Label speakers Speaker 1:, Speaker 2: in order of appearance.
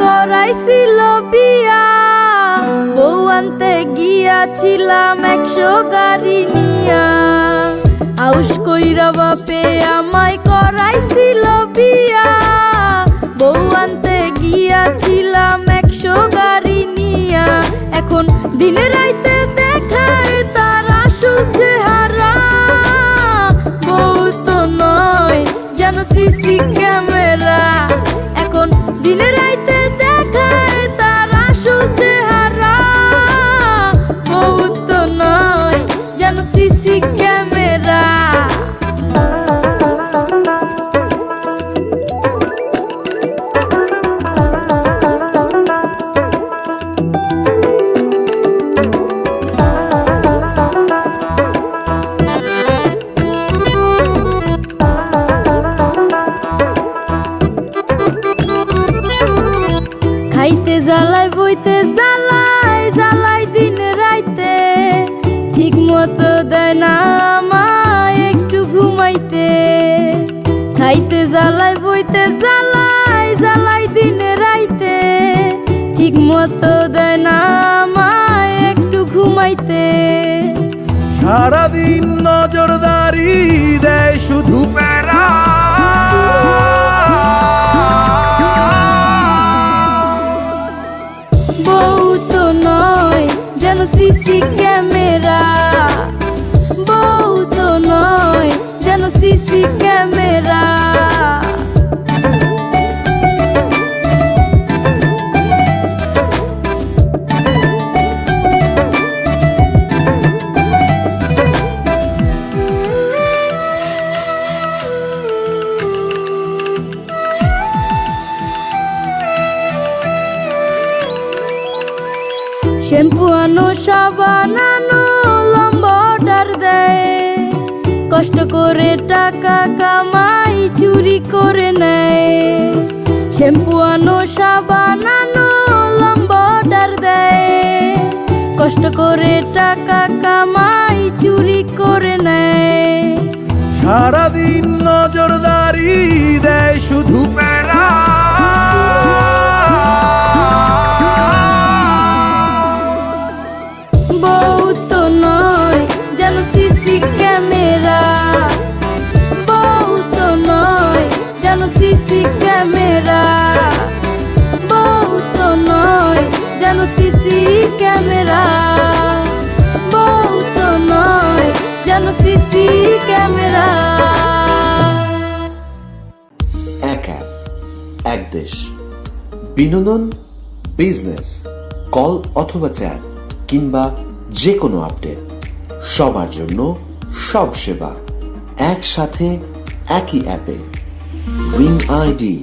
Speaker 1: করাইছিল বিয়া, বউ আনতে গিয়াছিলাম 100 গাড়ি নিয়া। আউশ কইরা বাপে আমায় করাইছিল বিয়া, বউ আনতে গিয়াছিলাম 100 গাড়ি নিয়া। এখন দিনে রাইতে দেখায় তার আসল চেহারা, বউ তো নয় যেন সিসি ক্যামেরা। এখন দিনে রাইতে দেখায় তার আসল চেহারা, বউ তো নয় যেন সিসি ক্যামেরা। খাইতে জ্বালাই বইতে জ্বালাই জ্বালাই দিন রাইতে, ঠিক মতো দেয় না আমায় একটু ঘুমাইতে। খাইতে জ্বালাই বইতে জ্বালাই জ্বালাই দিন রাইতে, ঠিক মতো দেয় না আমায় একটু ঘুমাইতে।
Speaker 2: সারাদিন নজরদারি দেয় শুধু প্যারা,
Speaker 1: বউ তো নয় যেন সিসি ক্যামেরা, বউ তো নয় যেন সিসি ক্যামেরা। শ্যাম্পু আনো সাবান আনো লম্বা অর্ডার দেয়, কষ্ট করে টাকা কামাই চুরি করে নেয়। শ্যাম্পু আনো সাবান আনো লম্বা অর্ডার দেয়, কষ্ট করে টাকা কামাই চুরি করে নেয়।
Speaker 2: সারাদিন নজরদারি দেয় শুধু প্যারা,
Speaker 1: বউ তো নয় যেন সিসি ক্যামেরা, বউ তো নয় যেন সিসি ক্যামেরা, বউ তো নয় যেন সিসি ক্যামেরা, বউ তো নয় যেন সিসি ক্যামেরা।
Speaker 3: এক অ্যাপ, এক দেশ। বিনোদন, বিজনেস, কল অথবা চ্যাট কিংবা যে কোনো আপডেট, সবার জন্য সব সেবা একসাথে একই অ্যাপে। Ring ID.